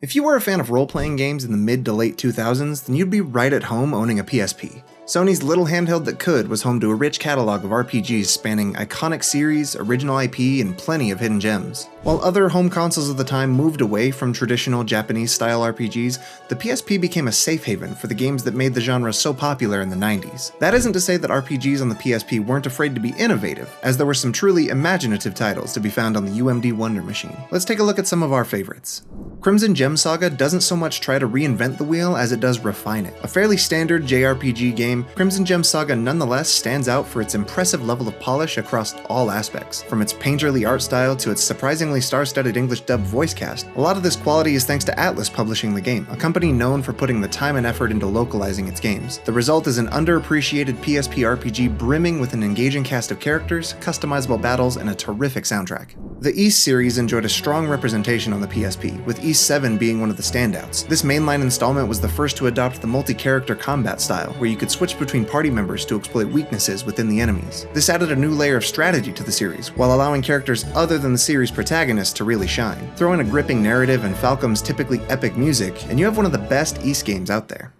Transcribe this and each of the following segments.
If you were a fan of role-playing games in the mid to late 2000s, then you'd be right at home owning a PSP. Sony's little handheld that could was home to a rich catalog of RPGs spanning iconic series, original IP, and plenty of hidden gems. While other home consoles of the time moved away from traditional Japanese-style RPGs, the PSP became a safe haven for the games that made the genre so popular in the 90s. That isn't to say that RPGs on the PSP weren't afraid to be innovative, as there were some truly imaginative titles to be found on the UMD Wonder Machine. Let's take a look at some of our favorites. Crimson Gem Saga doesn't so much try to reinvent the wheel as it does refine it. A fairly standard JRPG game, Crimson Gem Saga nonetheless stands out for its impressive level of polish across all aspects. From its painterly art style to its surprisingly star-studded English dubbed voice cast, a lot of this quality is thanks to Atlus publishing the game, a company known for putting the time and effort into localizing its games. The result is an underappreciated PSP RPG brimming with an engaging cast of characters, customizable battles, and a terrific soundtrack. The East series enjoyed a strong representation on the PSP, with East 7 being one of the standouts. This mainline installment was the first to adopt the multi-character combat style, where you could switch between party members to exploit weaknesses within the enemies. This added a new layer of strategy to the series, while allowing characters other than the series protagonists to really shine. Throw in a gripping narrative and Falcom's typically epic music, and you have one of the best East games out there.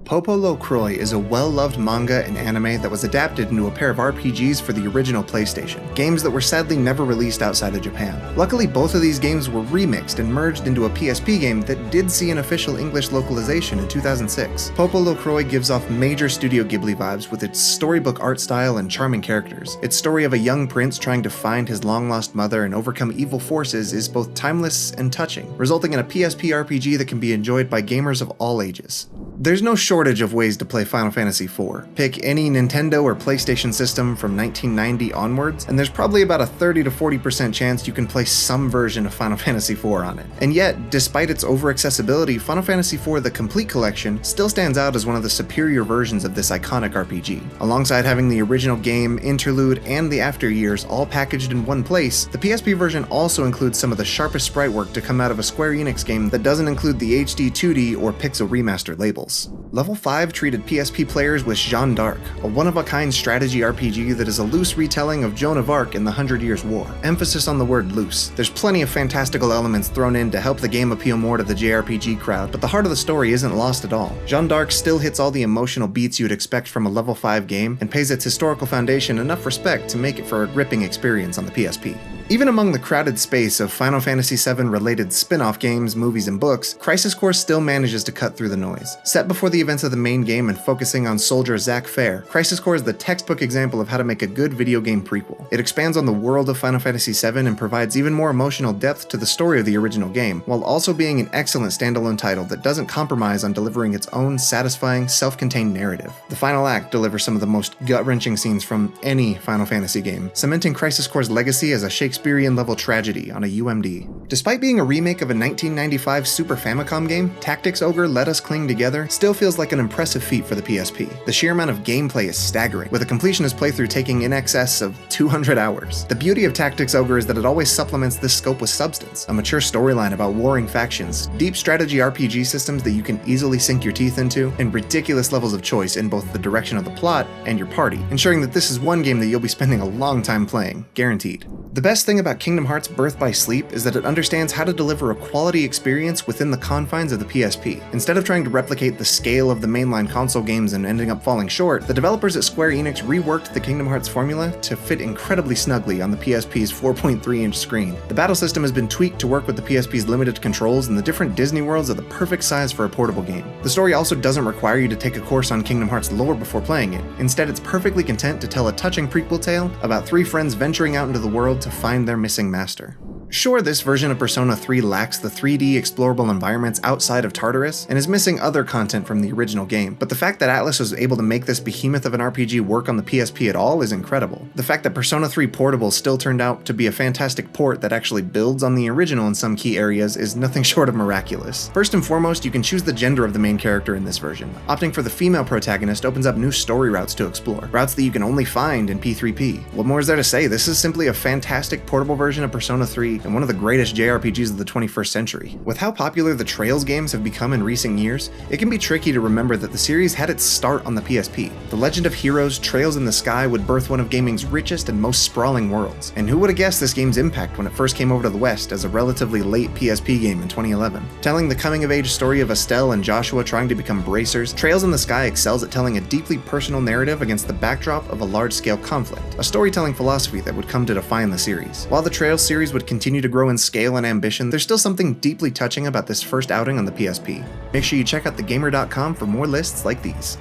Popo Croy is a well-loved manga and anime that was adapted into a pair of RPGs for the original PlayStation, games that were sadly never released outside of Japan. Luckily, both of these games were remixed and merged into a PSP game that did see an official English localization in 2006. Popo Croy gives off major Studio Ghibli vibes with its storybook art style and charming characters. Its story of a young prince trying to find his long-lost mother and overcome evil forces is both timeless and touching, resulting in a PSP RPG that can be enjoyed by gamers of all ages. There's no shortage of ways to play Final Fantasy IV. Pick any Nintendo or PlayStation system from 1990 onwards, and there's probably about a 30 to 40% chance you can play some version of Final Fantasy IV on it. And yet, despite its over-accessibility, Final Fantasy IV The Complete Collection still stands out as one of the superior versions of this iconic RPG. Alongside having the original game, interlude, and the after years all packaged in one place, the PSP version also includes some of the sharpest sprite work to come out of a Square Enix game that doesn't include the HD 2D or Pixel Remaster labels. Level 5 treated PSP players with Jeanne d'Arc, a one-of-a-kind strategy RPG that is a loose retelling of Joan of Arc in the 100 Years' War. Emphasis on the word loose. There's plenty of fantastical elements thrown in to help the game appeal more to the JRPG crowd, but the heart of the story isn't lost at all. Jeanne d'Arc still hits all the emotional beats you'd expect from a level 5 game, and pays its historical foundation enough respect to make it for a gripping experience on the PSP. Even among the crowded space of Final Fantasy VII related spin-off games, movies, and books, Crisis Core still manages to cut through the noise. Set before the events of the main game and focusing on soldier Zack Fair, Crisis Core is the textbook example of how to make a good video game prequel. It expands on the world of Final Fantasy VII and provides even more emotional depth to the story of the original game, while also being an excellent standalone title that doesn't compromise on delivering its own satisfying, self-contained narrative. The final act delivers some of the most gut-wrenching scenes from any Final Fantasy game, cementing Crisis Core's legacy as a Shakespearean-level tragedy on a UMD. Despite being a remake of a 1995 Super Famicom game, Tactics Ogre Let Us Cling Together still feels like an impressive feat for the PSP. The sheer amount of gameplay is staggering, with a completionist playthrough taking in excess of 200 hours. The beauty of Tactics Ogre is that it always supplements this scope with substance, a mature storyline about warring factions, deep strategy RPG systems that you can easily sink your teeth into, and ridiculous levels of choice in both the direction of the plot and your party, ensuring that this is one game that you'll be spending a long time playing, guaranteed. The best thing about Kingdom Hearts Birth by Sleep is that it understands how to deliver a quality experience within the confines of the PSP. Instead of trying to replicate the scale of the mainline console games and ending up falling short, the developers at Square Enix reworked the Kingdom Hearts formula to fit incredibly snugly on the PSP's 4.3-inch screen. The battle system has been tweaked to work with the PSP's limited controls, and the different Disney worlds are the perfect size for a portable game. The story also doesn't require you to take a course on Kingdom Hearts lore before playing it. Instead, it's perfectly content to tell a touching prequel tale about 3 friends venturing out into the world to find their missing master. Sure, this version of Persona 3 lacks the 3D explorable environments outside of Tartarus, and is missing other content from the original game, but the fact that Atlus was able to make this behemoth of an RPG work on the PSP at all is incredible. The fact that Persona 3 Portable still turned out to be a fantastic port that actually builds on the original in some key areas is nothing short of miraculous. First and foremost, you can choose the gender of the main character in this version. Opting for the female protagonist opens up new story routes to explore, routes that you can only find in P3P. What more is there to say? This is simply a fantastic portable version of Persona 3 complete and one of the greatest JRPGs of the 21st century. With how popular the Trails games have become in recent years, it can be tricky to remember that the series had its start on the PSP. The Legend of Heroes: Trails in the Sky would birth one of gaming's richest and most sprawling worlds, and who would have guessed this game's impact when it first came over to the West as a relatively late PSP game in 2011. Telling the coming-of-age story of Estelle and Joshua trying to become bracers, Trails in the Sky excels at telling a deeply personal narrative against the backdrop of a large-scale conflict, a storytelling philosophy that would come to define the series. While the Trails series would continue to grow in scale and ambition, there's still something deeply touching about this first outing on the PSP. Make sure you check out thegamer.com for more lists like these.